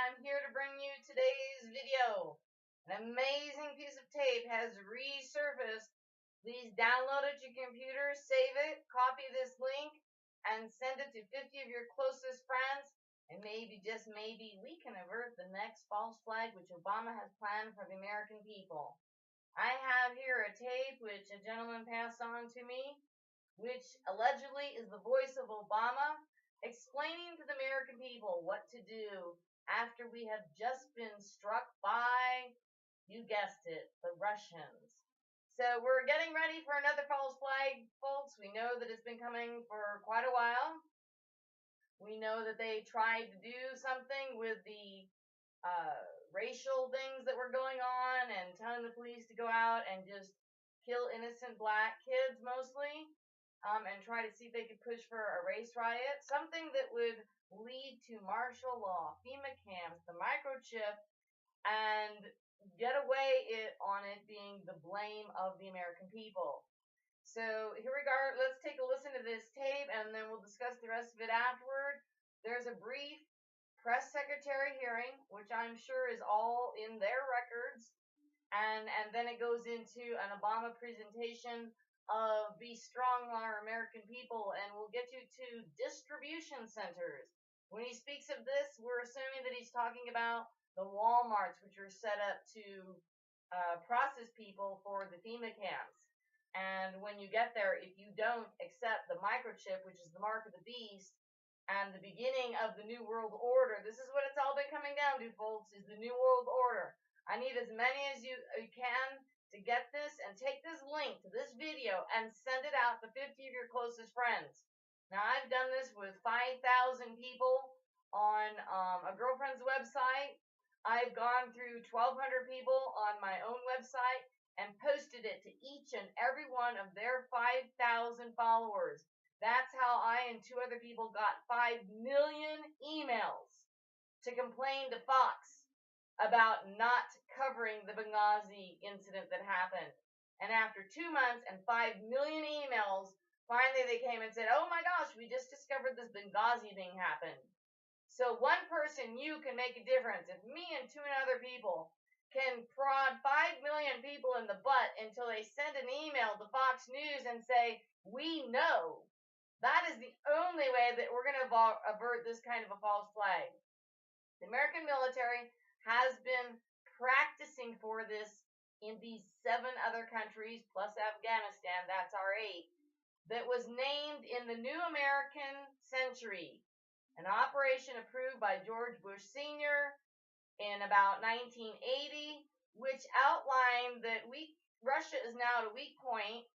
I'm here to bring you today's video. An amazing piece of tape has resurfaced. Please download it to your computer, save it, copy this link, and send it to 50 of your closest friends. And maybe, just maybe, we can avert the next false flag which Obama has planned for the American people. I have here a tape which a gentleman passed on to me, which allegedly is the voice of Obama, explaining to the American people what to do after we have just been struck by, you guessed it, the Russians. So we're getting ready for another false flag, folks. We know that it's been coming for quite a while. We know that they tried to do something with the racial things that were going on and telling the police to go out and just kill innocent black kids mostly. And try to see if they could push for a race riot, something that would lead to martial law, FEMA camps, the microchip, and get away on it being the blame of the American people. So here we go. Let's take a listen to this tape, and then we'll discuss the rest of it afterward. There's a brief press secretary hearing, which I'm sure is all in their records, and then it goes into an Obama presentation of Be Strong on Our American People, and we'll get you to distribution centers. When he speaks of this, we're assuming that he's talking about the Walmarts, which are set up to process people for the FEMA camps. And when you get there, if you don't accept the microchip, which is the mark of the beast, and the beginning of the New World Order, this is what it's all been coming down to, folks, is the New World Order. I need as many as you can to get this, and take this link to this video and send it out to 50 of your closest friends. Now, I've done this with 5,000 people on a girlfriend's website. I've gone through 1,200 people on my own website and posted it to each and every one of their 5,000 followers. That's how I and 2 other people got 5 million emails to complain to Fox about not covering the Benghazi incident that happened. And after 2 months and 5 million emails, finally they came and said, oh my gosh, we just discovered this Benghazi thing happened. So one person, you can make a difference. If me and 2 other people can prod 5 million people in the butt until they send an email to Fox News and say, we know, that is the only way that we're going to avert this kind of a false flag. The American military has been practicing for this in these 7 other countries, plus Afghanistan, that's our 8, that was named in the New American Century, an operation approved by George Bush Sr. in about 1980, which outlined that Russia is now at a weak point,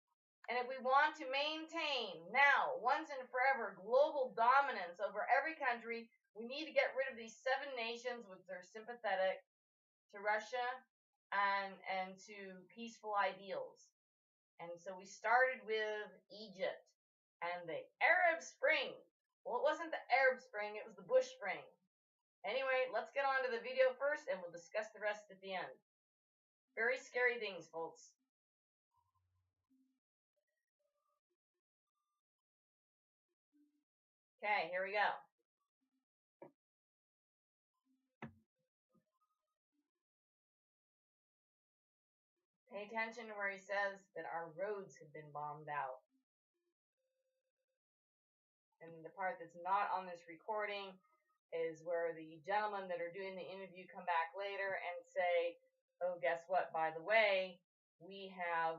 and if we want to maintain now, once and forever, global dominance over every country, we need to get rid of these 7 nations which are sympathetic to Russia and to peaceful ideals. And so we started with Egypt and the Arab Spring. Well, it wasn't the Arab Spring, it was the Bush Spring. Anyway, let's get on to the video first, and we'll discuss the rest at the end. Very scary things, folks. Okay, here we go. Pay attention to where he says that our roads have been bombed out. And the part that's not on this recording is where the gentlemen that are doing the interview come back later and say, oh, guess what? By the way, we have...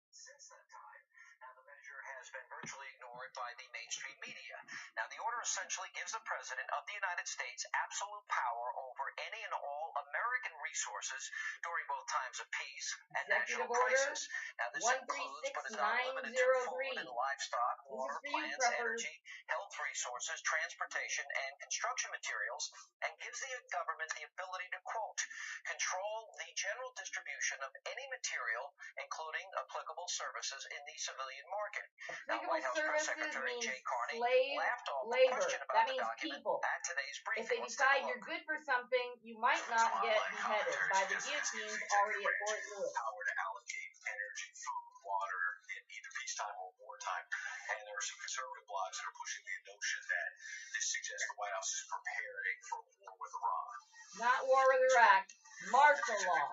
Since that time, now the measure has been virtually ignored by the mainstream media. Now, the order essentially gives the President of the United States absolute power over any and all American resources during both times of peace and national crisis. Now, this includes, but is not limited to, food and livestock, water, plants, energy, health resources, transportation, and construction materials, and gives the government the ability to, quote, control the general distribution of any material, including applicable services in the civilian market. Now, White House Press Secretary Jay Carney laughed off the question about the document at today's briefing. If they decide you're good for something, you might not get beheaded by the guillotines already at Fort Lewis. Power to allocate energy, food, water in either peacetime or wartime. And there are some conservative blogs that are pushing the notion that this suggests the White House is preparing for war with Iran. Not war with Iraq. Martial law.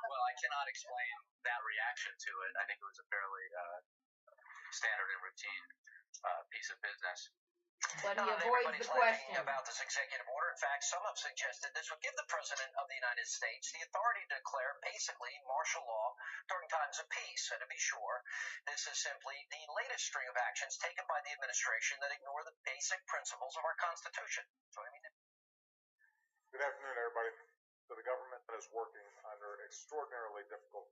Well, I cannot explain that reaction to it. I think it was a fairly standard and routine piece of business. But he avoids the question about this executive order. In fact, some have suggested this would give the President of the United States the authority to declare basically martial law during times of peace. And to be sure, this is simply the latest string of actions taken by the administration that ignore the basic principles of our Constitution. Good afternoon, everybody. So the government is working under extraordinarily difficult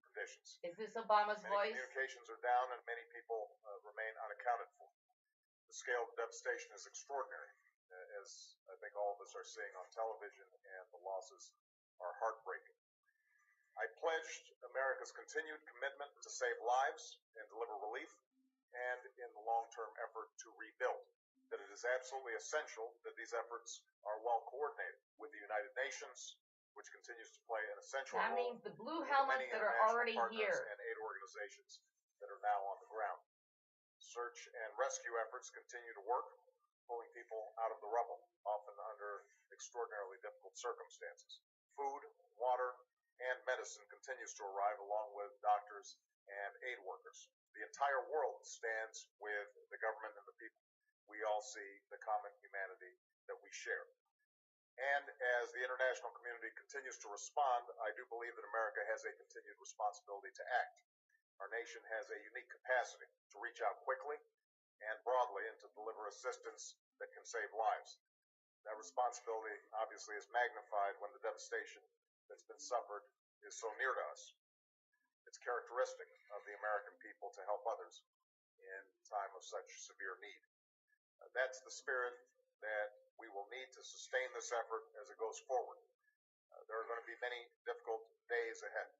conditions. Is this Obama's voice? Communications are down and many people remain unaccounted for. The scale of devastation is extraordinary, as I think all of us are seeing on television, and the losses are heartbreaking. I pledged America's continued commitment to save lives and deliver relief, and in the long-term effort to rebuild, that it is absolutely essential that these efforts are well coordinated with the United Nations, which continues to play an essential role. That means the blue helmets that are already here. And aid organizations that are now on the ground. Search and rescue efforts continue to work, pulling people out of the rubble, often under extraordinarily difficult circumstances. Food, water, and medicine continues to arrive, along with doctors and aid workers. The entire world stands with the government and the people. We all see the common humanity that we share. And as the international community continues to respond, I do believe that America has a continued responsibility to act. Our nation has a unique capacity to reach out quickly and broadly and to deliver assistance that can save lives. That responsibility obviously is magnified when the devastation that's been suffered is so near to us. It's characteristic of the American people to help others in time of such severe need. That's the spirit that we will need to sustain this effort as it goes forward. There are going to be many difficult days ahead.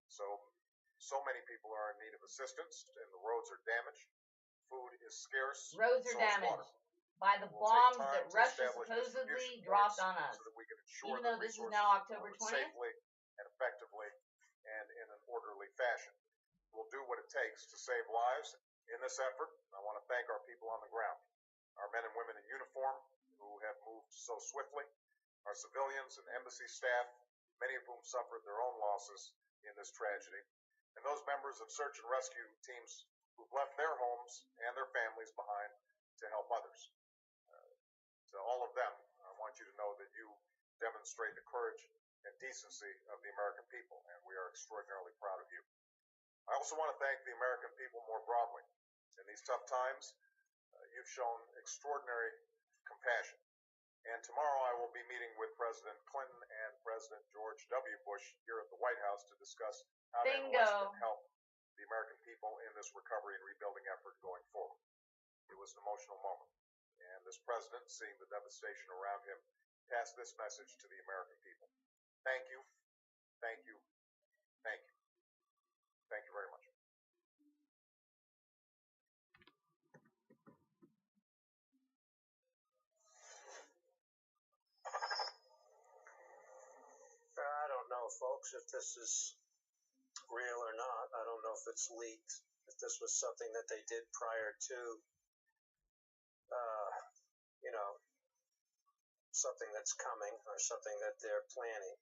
So many people are in need of assistance, and the roads are damaged. Food is scarce. Roads are damaged by the bombs that Russia supposedly dropped on us. So that we can ensure even though this is now October 20th? Safely and effectively and in an orderly fashion. We'll do what it takes to save lives in this effort. I want to thank our people on the ground, our men and women in uniform who have moved so swiftly, our civilians and embassy staff, many of whom suffered their own losses in this tragedy, and those members of search and rescue teams who've left their homes and their families behind to help others. To all of them, I want you to know that you demonstrate the courage and decency of the American people, and we are extraordinarily proud of you. I also want to thank the American people more broadly. In these tough times, you've shown extraordinary compassion. And tomorrow I will be meeting with President Clinton and President George W. Bush here at the White House to discuss how they can help the American people in this recovery and rebuilding effort going forward. It was an emotional moment. And this president, seeing the devastation around him, passed this message to the American people. Thank you, thank you, thank you. Thank you very much. I don't know, folks, if this is real or not. I don't know if it's leaked, if this was something that they did prior to, something that's coming or something that they're planning.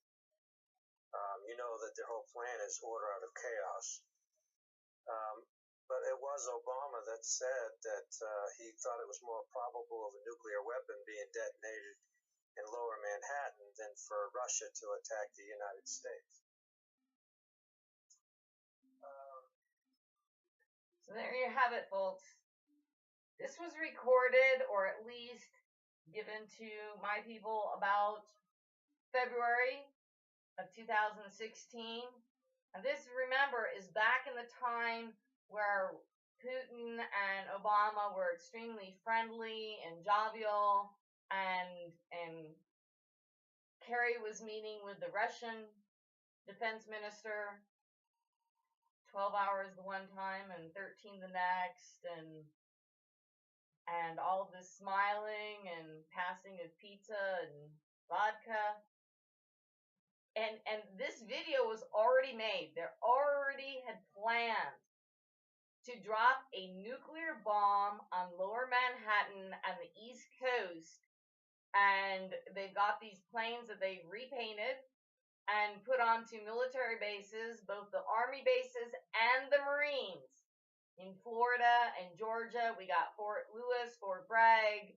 You know that their whole plan is order out of chaos. But it was Obama that said that he thought it was more probable of a nuclear weapon being detonated in lower Manhattan than for Russia to attack the United States. So there you have it, folks. This was recorded, or at least given to my people, about February of 2016. And this, remember, is back in the time where Putin and Obama were extremely friendly and jovial, and Kerry was meeting with the Russian defense minister 12 hours the one time and 13 the next, and all of this smiling and passing of pizza and vodka. And this video was already made. They already had planned to drop a nuclear bomb on Lower Manhattan and the East Coast. And they've got these planes that they repainted and put onto military bases, both the Army bases and the Marines. In Florida and Georgia, we got Fort Lewis, Fort Bragg,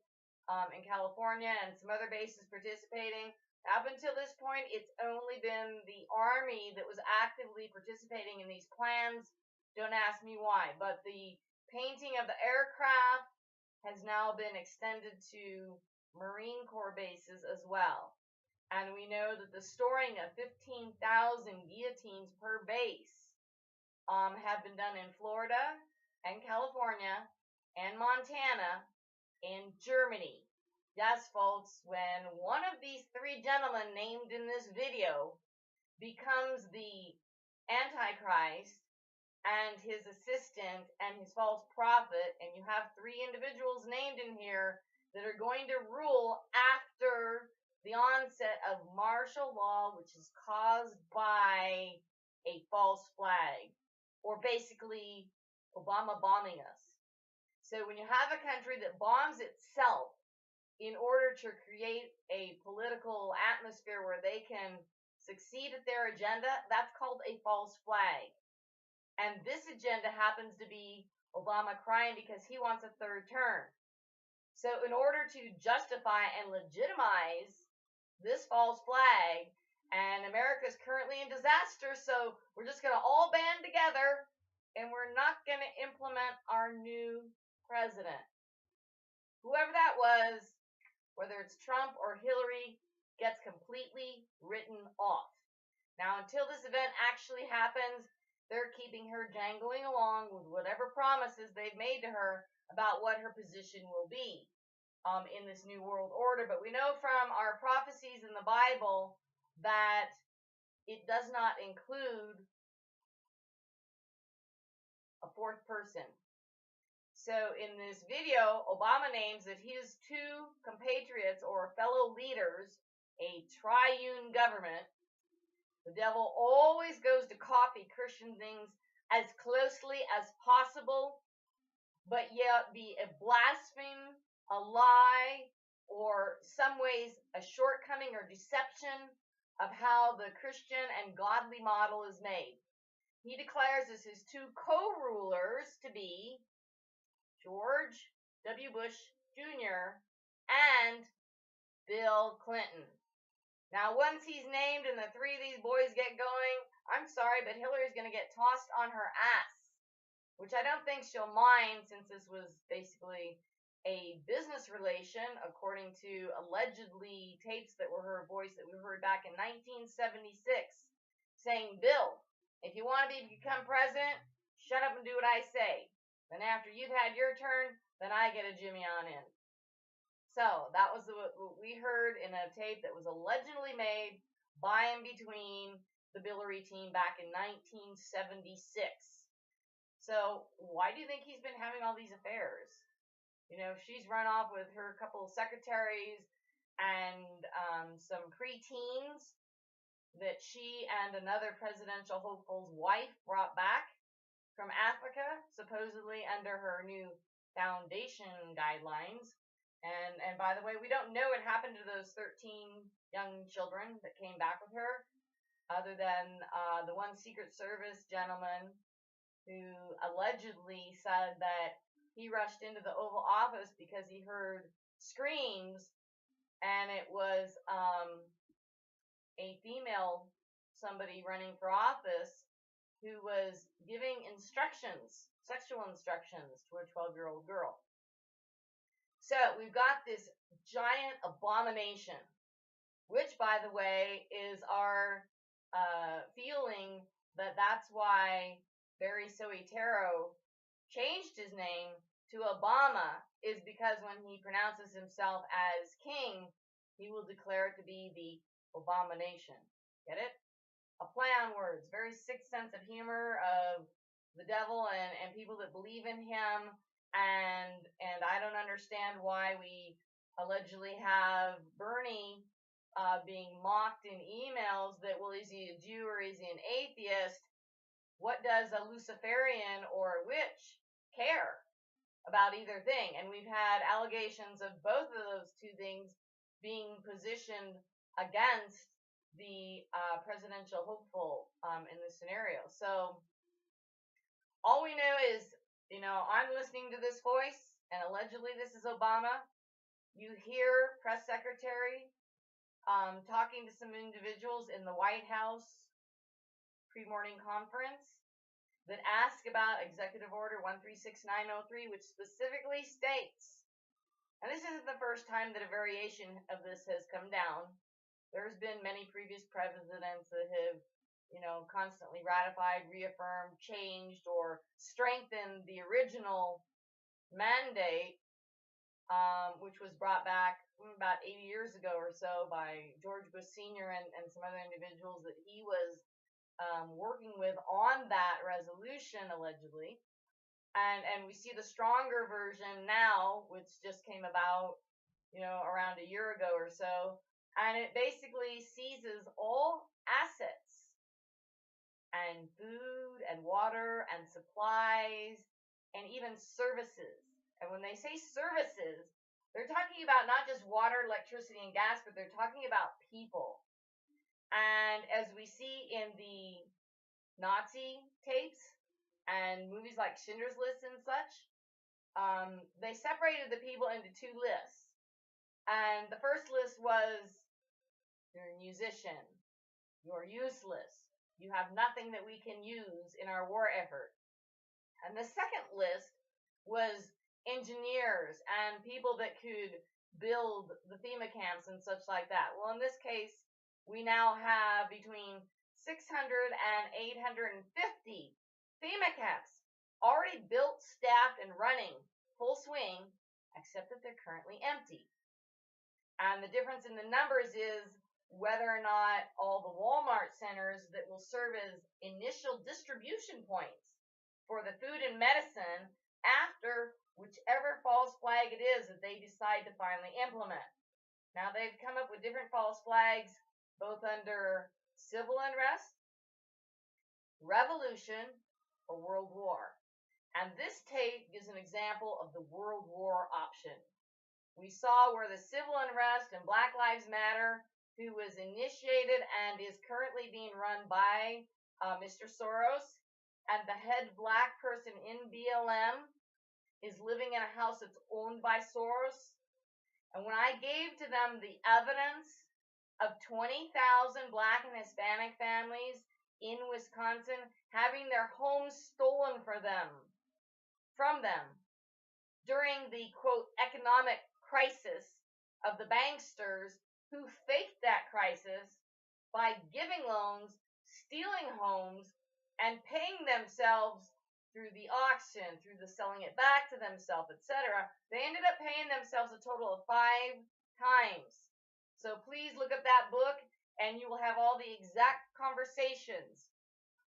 in California, and some other bases participating. Up until this point, it's only been the Army that was actively participating in these plans. Don't ask me why, but the painting of the aircraft has now been extended to Marine Corps bases as well. And we know that the storing of 15,000 guillotines per base have been done in Florida and California and Montana and Germany. Yes, folks, when one of these three gentlemen named in this video becomes the Antichrist and his assistant and his false prophet, and you have three individuals named in here that are going to rule after the onset of martial law, which is caused by a false flag, or basically Obama bombing us. So when you have a country that bombs itself in order to create a political atmosphere where they can succeed at their agenda, that's called a false flag. And this agenda happens to be Obama crying because he wants a third term. So in order to justify and legitimize this false flag, and America's currently in disaster, so we're just going to all band together and we're not going to implement our new president. Whoever that was, whether it's Trump or Hillary, gets completely written off. Now, until this event actually happens, they're keeping her jangling along with whatever promises they've made to her about what her position will be in this new world order. But we know from our prophecies in the Bible that it does not include a fourth person. So in this video, Obama names that his two compatriots or fellow leaders, a triune government. The devil always goes to copy Christian things as closely as possible, but yet be a blaspheme, a lie, or some ways a shortcoming or deception of how the Christian and godly model is made. He declares as his two co-rulers to be George W. Bush Jr. and Bill Clinton. Now, once he's named and the three of these boys get going, I'm sorry, but Hillary's going to get tossed on her ass, which I don't think she'll mind since this was basically a business relation, according to allegedly tapes that were her voice that we heard back in 1976, saying, Bill, if you want to become president, shut up and do what I say. Then after you've had your turn, then I get a Jimmy on in. So that was what we heard in a tape that was allegedly made by and between the Hillary team back in 1976. So why do you think he's been having all these affairs? You know, she's run off with her couple of secretaries and some preteens that she and another presidential hopeful's wife brought back from Africa, supposedly under her new foundation guidelines. And by the way, we don't know what happened to those 13 young children that came back with her, other than the one Secret Service gentleman who allegedly said that he rushed into the Oval Office because he heard screams, and it was a female somebody running for office who was giving instructions, sexual instructions, to a 12-year-old girl. So we've got this giant abomination, which, by the way, is our feeling that that's why Barry Soetoro changed his name to Obama, is because when he pronounces himself as king, he will declare it to be the abomination. Get it? A play on words, very sick sense of humor of the devil and people that believe in him, and I don't understand why we allegedly have Bernie being mocked in emails that, well, is he a Jew or is he an atheist? what does a Luciferian or a witch care about either thing? And we've had allegations of both of those two things being positioned against the presidential hopeful in this scenario. So all we know is, I'm listening to this voice, and allegedly this is Obama. You hear press secretary talking to some individuals in the White House pre-morning conference that ask about Executive Order 136903, which specifically states, and this isn't the first time that a variation of this has come down. There's been many previous presidents that have, constantly ratified, reaffirmed, changed, or strengthened the original mandate, which was brought back about 80 years ago or so by George Bush Sr. and some other individuals that he was working with on that resolution, allegedly. And we see the stronger version now, which just came about, around a year ago or so. And it basically seizes all assets and food and water and supplies and even services. And when they say services, they're talking about not just water, electricity, and gas, but they're talking about people. And as we see in the Nazi tapes and movies like Schindler's List and such, they separated the people into two lists. And the first list was, you're a musician, you're useless, you have nothing that we can use in our war effort. And the second list was engineers and people that could build the FEMA camps and such like that. Well, in this case, we now have between 600 and 850 FEMA camps already built, staffed, and running full swing, except that they're currently empty. And the difference in the numbers is whether or not all the Walmart centers that will serve as initial distribution points for the food and medicine after whichever false flag it is that they decide to finally implement. Now, they've come up with different false flags, both under civil unrest, revolution, or world war. And this tape is an example of the world war option. We saw where the civil unrest and Black Lives Matter, who was initiated and is currently being run by Mr. Soros, and the head black person in BLM is living in a house that's owned by Soros. And when I gave to them the evidence of 20,000 Black and Hispanic families in Wisconsin having their homes stolen from them during the, quote, economic crisis of the banksters who faked that crisis by giving loans, stealing homes, and paying themselves through the auction, through the selling it back to themselves, etc. They ended up paying themselves a total of 5 times. So please look up that book, and you will have all the exact conversations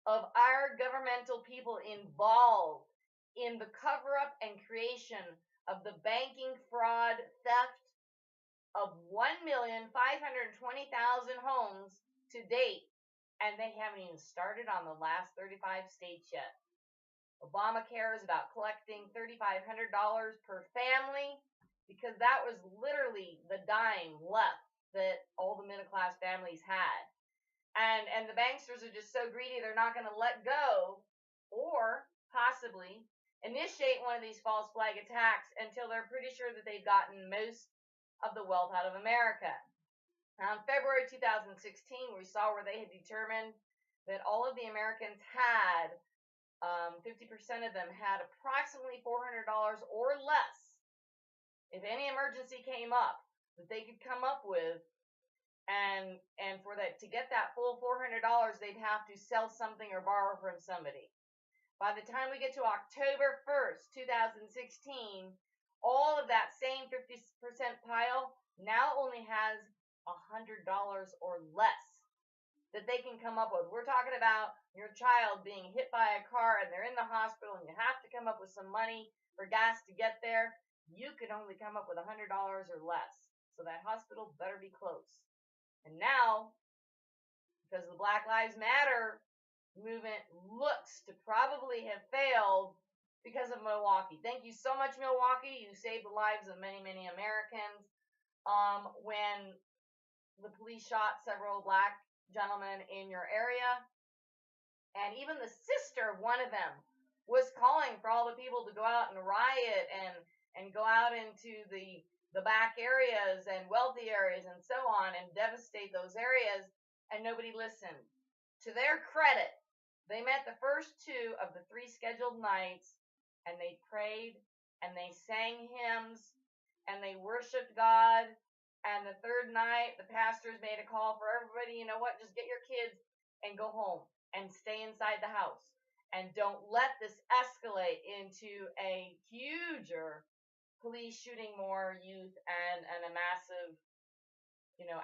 of our governmental people involved in the cover-up and creation of the banking fraud theft of 1,520,000 homes to date, and they haven't even started on the last 35 states yet. Obamacare is about collecting $3,500 per family because that was literally the dime left that all the middle-class families had. And the banksters are just so greedy they're not going to let go or possibly initiate one of these false flag attacks until they're pretty sure that they've gotten most of the wealth out of America. Now, in February 2016, we saw where they had determined that all of the Americans had, 50% of them had approximately $400 or less, if any emergency came up, that they could come up with. And for that, to get that full $400, they'd have to sell something or borrow from somebody. By the time we get to October 1st, 2016, all of that same 50% pile now only has $100 or less that they can come up with. We're talking about your child being hit by a car and they're in the hospital and you have to come up with some money for gas to get there. You can only come up with $100 or less. So that hospital better be close. And now, because of the Black Lives Matter movement looks to probably have failed because of Milwaukee. Thank you so much, Milwaukee. You saved the lives of many, many Americans. When the police shot several black gentlemen in your area, and even the sister of one of them was calling for all the people to go out and riot and go out into the back areas and wealthy areas and so on and devastate those areas, and nobody listened. To their credit, they met the first 2 of the 3 scheduled nights, and they prayed and they sang hymns and they worshiped God. And the 3rd night, the pastors made a call for everybody, you know what, just get your kids and go home and stay inside the house. And don't let this escalate into a huger police shooting more youth and a massive,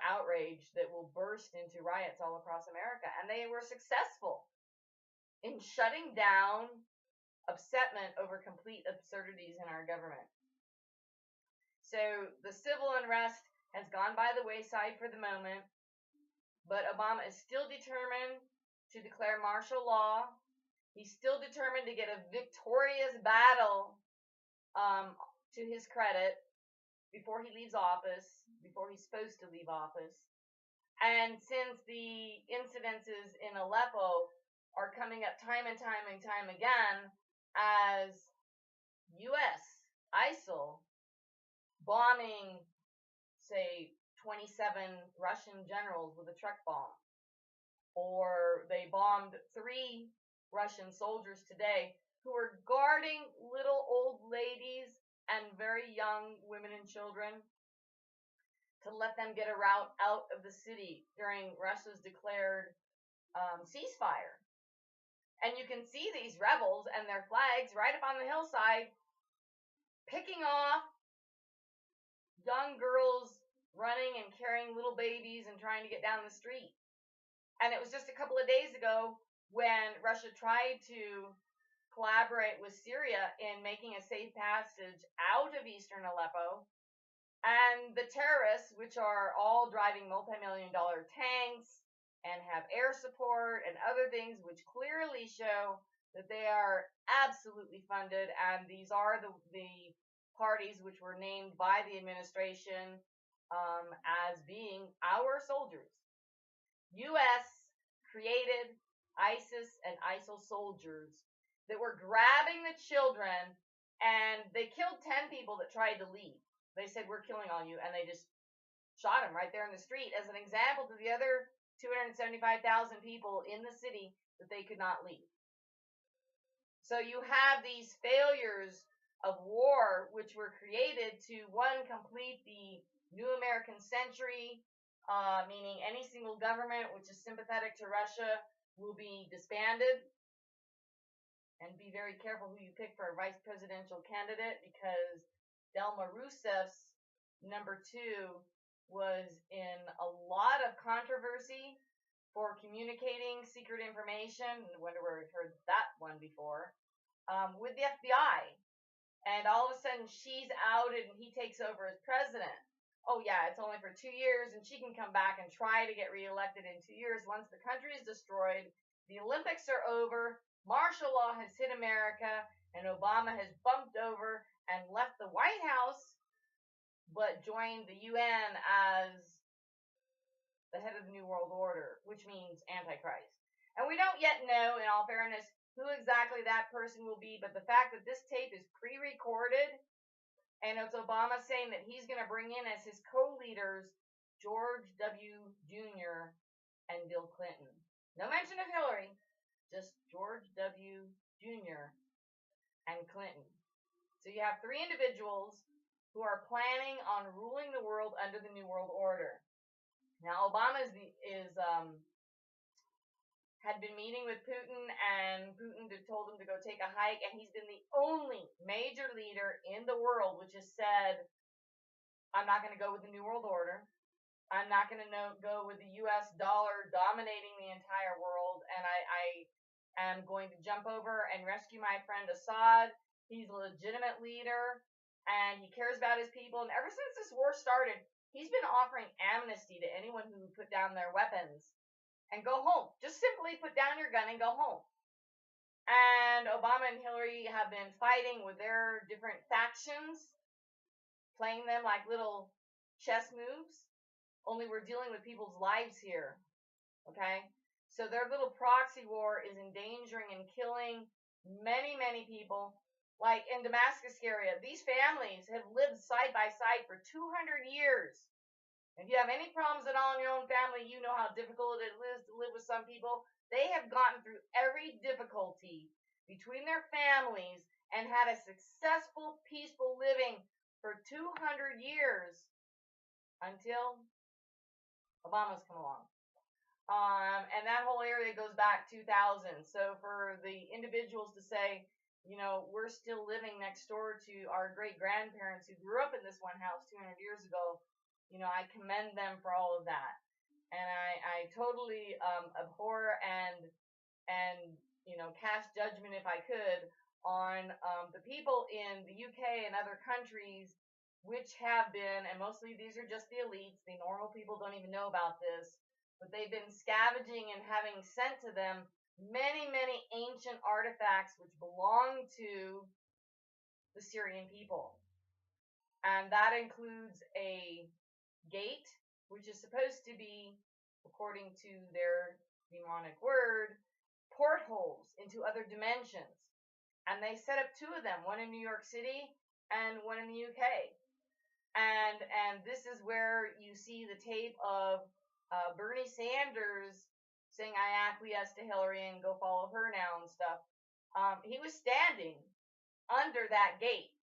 outrage that will burst into riots all across America. And they were successful in shutting down upsetment over complete absurdities in our government. So the civil unrest has gone by the wayside for the moment, but Obama is still determined to declare martial law. He's still determined to get a victorious battle to his credit before he leaves office, before he's supposed to leave office. And since the incidences in Aleppo are coming up time and time and time again as U.S. ISIL bombing, say, 27 Russian generals with a truck bomb, or they bombed 3 Russian soldiers today who were guarding little old ladies and very young women and children to let them get a route out of the city during Russia's declared ceasefire. And you can see these rebels and their flags right up on the hillside picking off young girls running and carrying little babies and trying to get down the street. And it was just a couple of days ago when Russia tried to collaborate with Syria in making a safe passage out of eastern Aleppo. And the terrorists, which are all driving multi-million-dollar tanks and have air support and other things which clearly show that they are absolutely funded, and these are the parties which were named by the administration as being our soldiers. U.S. created ISIS and ISIL soldiers that were grabbing the children, and they killed 10 people that tried to leave. They said, we're killing all you, and they just shot them right there in the street as an example to the other 275,000 people in the city that they could not leave. So you have these failures of war which were created to, one, complete the new American century, meaning any single government which is sympathetic to Russia will be disbanded. And be very careful who you pick for a vice presidential candidate, because Dilma Rousseff's number 2 was in a lot of controversy for communicating secret information. I wonder where we've heard that one before, with the FBI. And all of a sudden she's outed and he takes over as president. Oh yeah, it's only for 2 years, and she can come back and try to get reelected in 2 years once the country is destroyed. The Olympics are over. Martial law has hit America, and Obama has bumped over and left the White House, but joined the UN as the head of the New World Order, which means Antichrist. And we don't yet know, in all fairness, who exactly that person will be, but the fact that this tape is pre-recorded, and it's Obama saying that he's going to bring in as his co-leaders George W. Jr. and Bill Clinton. No mention of Hillary, just George W. Jr. and Clinton. So you have 3 individuals who are planning on ruling the world under the New World Order. Now, Obama had been meeting with Putin, and Putin told him to go take a hike, and he's been the only major leader in the world which has said, I'm not going to go with the New World Order. I'm not going to go with the U.S. dollar dominating the entire world, and I am going to jump over and rescue my friend Assad. He's a legitimate leader, and he cares about his people. And ever since this war started, he's been offering amnesty to anyone who put down their weapons and go home. Just simply put down your gun and go home. And Obama and Hillary have been fighting with their different factions, playing them like little chess moves, only we're dealing with people's lives here, okay? So their little proxy war is endangering and killing many, many people. Like in Damascus area, these families have lived side by side for 200 years. If you have any problems at all in your own family, you know how difficult it is to live with some people. They have gotten through every difficulty between their families and had a successful, peaceful living for 200 years until Obama's come along. And that whole area goes back 2000. So for the individuals to say, you know, we're still living next door to our great grandparents who grew up in this one house 200 years ago, you know, I commend them for all of that. And I totally abhor and you know, cast judgment if I could on the people in the UK and other countries which have been, and mostly these are just the elites, the normal people don't even know about this, but they've been scavenging and having sent to them many, many ancient artifacts which belong to the Syrian people. And that includes a gate, which is supposed to be, according to their demonic word, portholes into other dimensions. And they set up two of them, one in New York City and one in the UK. And this is where you see the tape of Bernie Sanders saying, I acquiesce to Hillary and go follow her now and stuff. He was standing under that gate.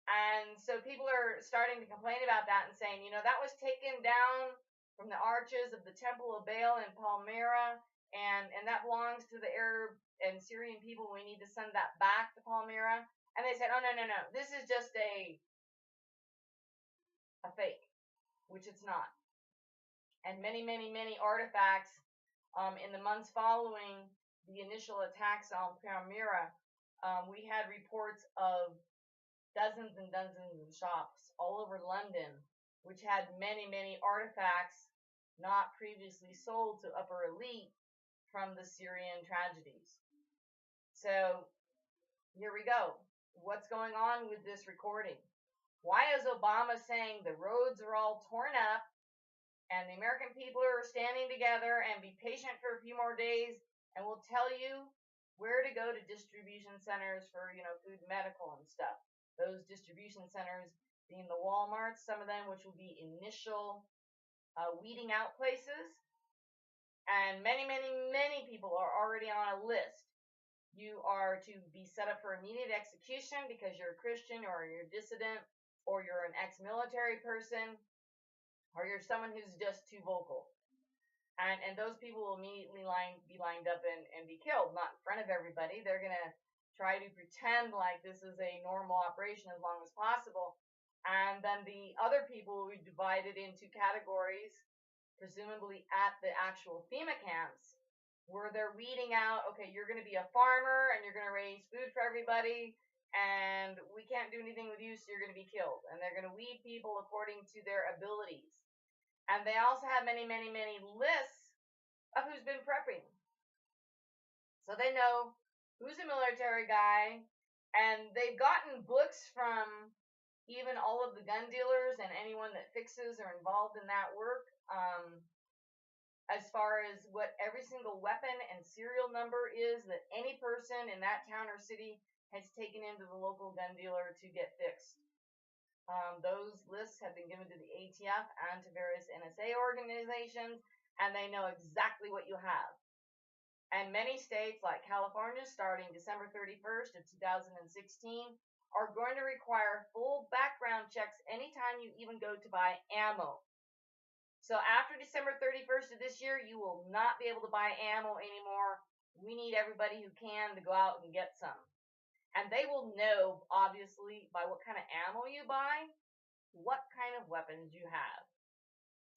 And so people are starting to complain about that and saying, you know, that was taken down from the arches of the Temple of Baal in Palmyra, and that belongs to the Arab and Syrian people. We need to send that back to Palmyra. And they said, oh, no. This is just a fake, which it's not. And many, many, many artifacts in the months following the initial attacks on Palmyra, we had reports of dozens and dozens of shops all over London, which had many, many artifacts not previously sold to upper elite from the Syrian tragedies. So here we go. What's going on with this recording? Why is Obama saying the roads are all torn up and the American people are standing together and be patient for a few more days and we'll tell you where to go to distribution centers for, you know, food and medical and stuff. Those distribution centers being the Walmarts, some of them which will be initial weeding out places. And many, many, many people are already on a list. You are to be set up for immediate execution because you're a Christian or you're a dissident or you're an ex-military person or you're someone who's just too vocal. And those people will immediately be lined up and be killed, not in front of everybody. They're going to try to pretend like this is a normal operation as long as possible. And then the other people will be divided into categories, presumably at the actual FEMA camps, where they're weeding out, okay, you're going to be a farmer and you're going to raise food for everybody, and we can't do anything with you, so you're going to be killed. And they're going to weed people according to their abilities. And they also have many, many, many lists of who's been prepping. So they know who's a military guy, and they've gotten books from even all of the gun dealers and anyone that fixes or involved in that work, as far as what every single weapon and serial number is that any person in that town or city has taken into the local gun dealer to get fixed. Those lists have been given to the ATF and to various NSA organizations, and they know exactly what you have. And many states, like California, starting December 31st of 2016, are going to require full background checks anytime you even go to buy ammo. So after December 31st of this year, you will not be able to buy ammo anymore. We need everybody who can to go out and get some. And they will know, obviously, by what kind of ammo you buy, what kind of weapons you have.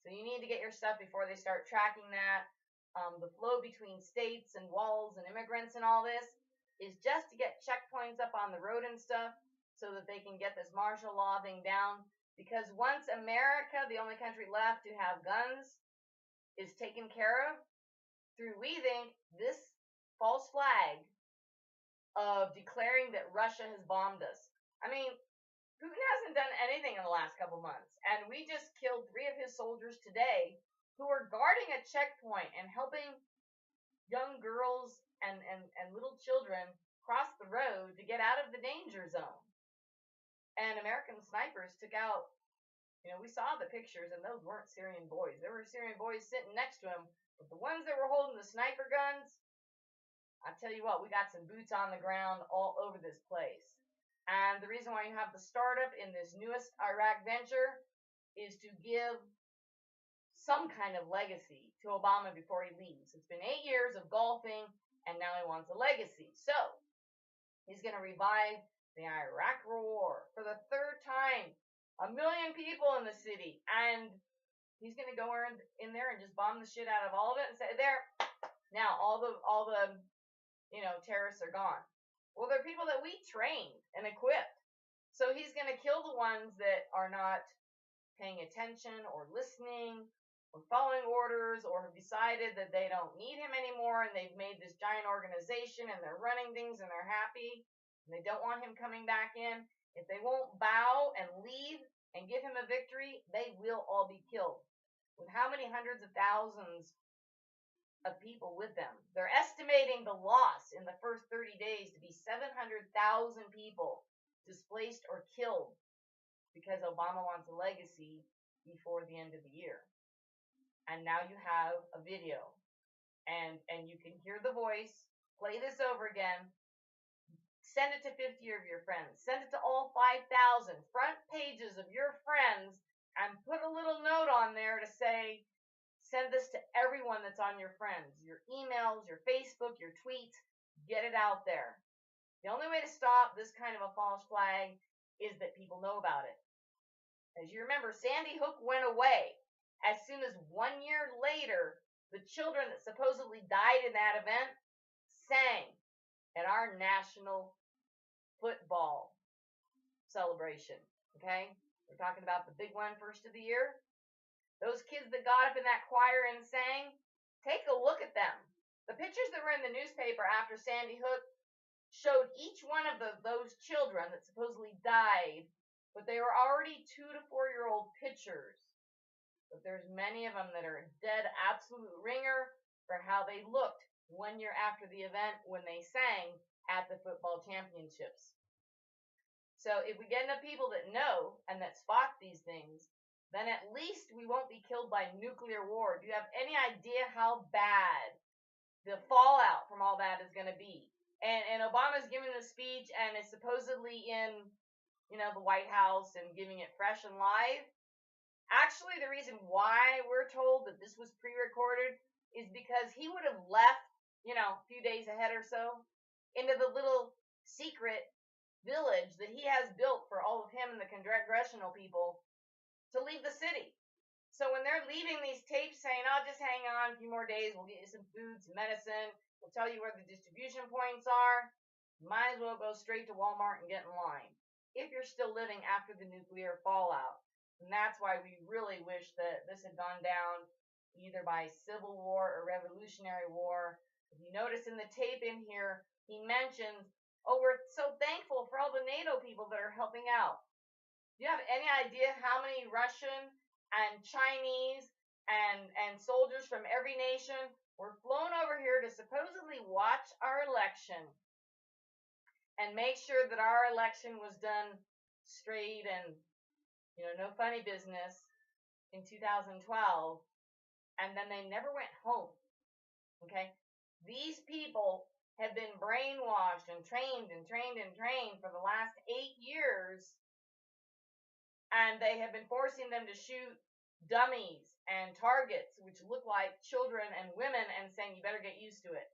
So you need to get your stuff before they start tracking that. The flow between states and walls and immigrants and all this is just to get checkpoints up on the road and stuff so that they can get this martial law thing down. Because once America, the only country left to have guns, is taken care of, through, we think, this false flag of declaring that Russia has bombed us. I mean, Putin hasn't done anything in the last couple months, and we just killed 3 of his soldiers today who were guarding a checkpoint and helping young girls and little children cross the road to get out of the danger zone. And American snipers took out, we saw the pictures, and those weren't Syrian boys. There were Syrian boys sitting next to him, but the ones that were holding the sniper guns, I tell you what, we got some boots on the ground all over this place. And the reason why you have the startup in this newest Iraq venture is to give some kind of legacy to Obama before he leaves. It's been 8 years of golfing, and now he wants a legacy. So, he's going to revive the Iraq War for the 3rd time. 1 million people in the city, and he's going to go in there and just bomb the shit out of all of it and say, there, now all the terrorists are gone. Well, they're people that we trained and equipped. So he's going to kill the ones that are not paying attention or listening or following orders or have decided that they don't need him anymore and they've made this giant organization and they're running things and they're happy and they don't want him coming back in. If they won't bow and leave and give him a victory, they will all be killed. With how many hundreds of thousands of people with them? They're estimating the loss in the first 30 days to be 700,000 people displaced or killed because Obama wants a legacy before the end of the year. And now you have a video and you can hear the voice. Play this over again. Send it to 50 of your friends. Send it to all 5,000 front pages of your friends and put a little note on there to say, send this to everyone that's on your friends, your emails, your Facebook, your tweets. Get it out there. The only way to stop this kind of a false flag is that people know about it. As you remember, Sandy Hook went away as soon as 1 year later, the children that supposedly died in that event sang at our national football celebration. Okay? We're talking about the big one first of the year. Those kids that got up in that choir and sang, take a look at them. The pictures that were in the newspaper after Sandy Hook showed each one of those children that supposedly died, but they were already 2 to 4 year old pictures. But there's many of them that are a dead absolute ringer for how they looked 1 year after the event when they sang at the football championships. So if we get enough people that know and that spot these things, then at least we won't be killed by nuclear war. Do you have any idea how bad the fallout from all that is going to be? And Obama's giving the speech and is supposedly in, the White House and giving it fresh and live. Actually, the reason why we're told that this was pre-recorded is because he would have left, a few days ahead or so into the little secret village that he has built for all of him and the congressional people to leave the city. So when they're leaving these tapes saying, oh, just hang on a few more days, we'll get you some food, some medicine, we'll tell you where the distribution points are, might as well go straight to Walmart and get in line if you're still living after the nuclear fallout. And that's why we really wish that this had gone down either by civil war or revolutionary war. If you notice in the tape in here, he mentions, oh, we're so thankful for all the NATO people that are helping out. Do you have any idea how many Russian and Chinese and soldiers from every nation were flown over here to supposedly watch our election and make sure that our election was done straight and, no funny business in 2012, and then they never went home, okay? These people have been brainwashed and trained for the last 8 years, and they have been forcing them to shoot dummies and targets which look like children and women and saying you better get used to it.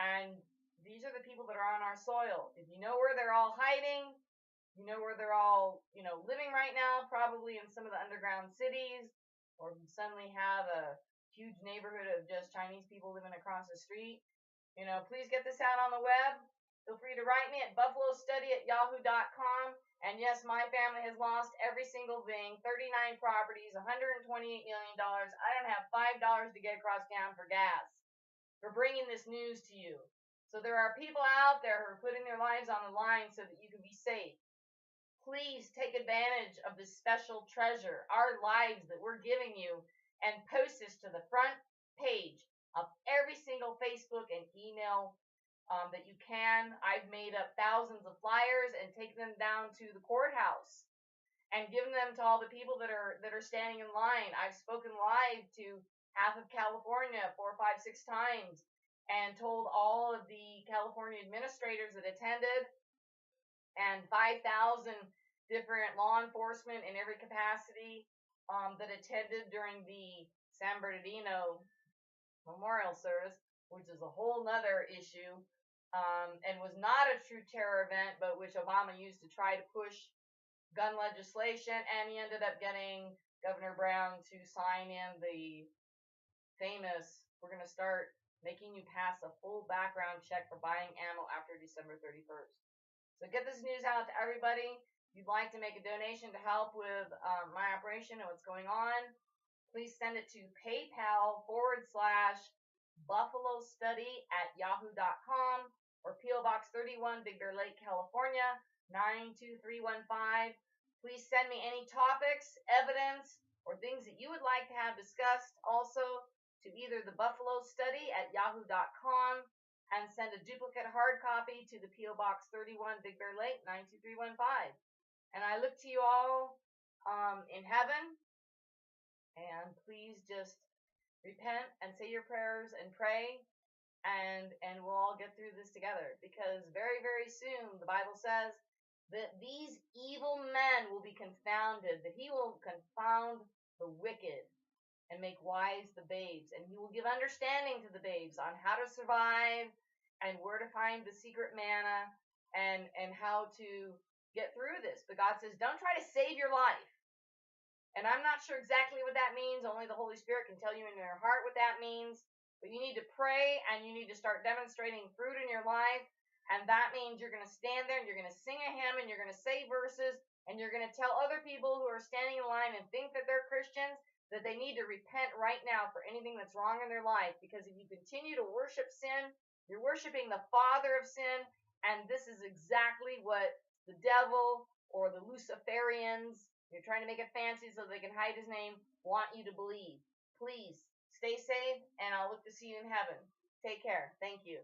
And these are the people that are on our soil. If you know where they're all hiding, you know where they're all, living right now, probably in some of the underground cities, or you suddenly have a huge neighborhood of just Chinese people living across the street. Please get this out on the web. feel free to write me at buffalostudy@yahoo.com. And yes, my family has lost every single thing, 39 properties, $128 million. I don't have $5 to get across town for gas for bringing this news to you. So there are people out there who are putting their lives on the line so that you can be safe. Please take advantage of this special treasure, our lives that we're giving you, and post this to the front page of every single Facebook and email that you can. I've made up thousands of flyers and taken them down to the courthouse and given them to all the people that are standing in line. I've spoken live to half of California 4, 5, 6 times and told all of the California administrators that attended and 5,000 different law enforcement in every capacity that attended during the San Bernardino memorial service, which is a whole nother issue, and was not a true terror event, but which Obama used to try to push gun legislation, and he ended up getting Governor Brown to sign in the famous, we're going to start making you pass a full background check for buying ammo after December 31st. So get this news out to everybody. If you'd like to make a donation to help with my operation and what's going on, please send it to PayPal/BuffaloStudy@yahoo.com or P.O. Box 31, Big Bear Lake, California, 92315. Please send me any topics, evidence, or things that you would like to have discussed also to either the BuffaloStudy@yahoo.com and send a duplicate hard copy to the P.O. Box 31, Big Bear Lake, 92315. And I look to you all in heaven. And please just repent and say your prayers and pray, and we'll all get through this together. Because very, very soon, the Bible says that these evil men will be confounded, that he will confound the wicked and make wise the babes. And he will give understanding to the babes on how to survive and where to find the secret manna and how to get through this. But God says, don't try to save your life. And I'm not sure exactly what that means. Only the Holy Spirit can tell you in your heart what that means. But you need to pray and you need to start demonstrating fruit in your life. And that means you're going to stand there and you're going to sing a hymn and you're going to say verses and you're going to tell other people who are standing in line and think that they're Christians that they need to repent right now for anything that's wrong in their life. Because if you continue to worship sin, you're worshiping the father of sin. And this is exactly what the devil or the Luciferians, you're trying to make it fancy so they can hide his name, want you to believe. Please stay safe, and I'll look to see you in heaven. Take care. Thank you.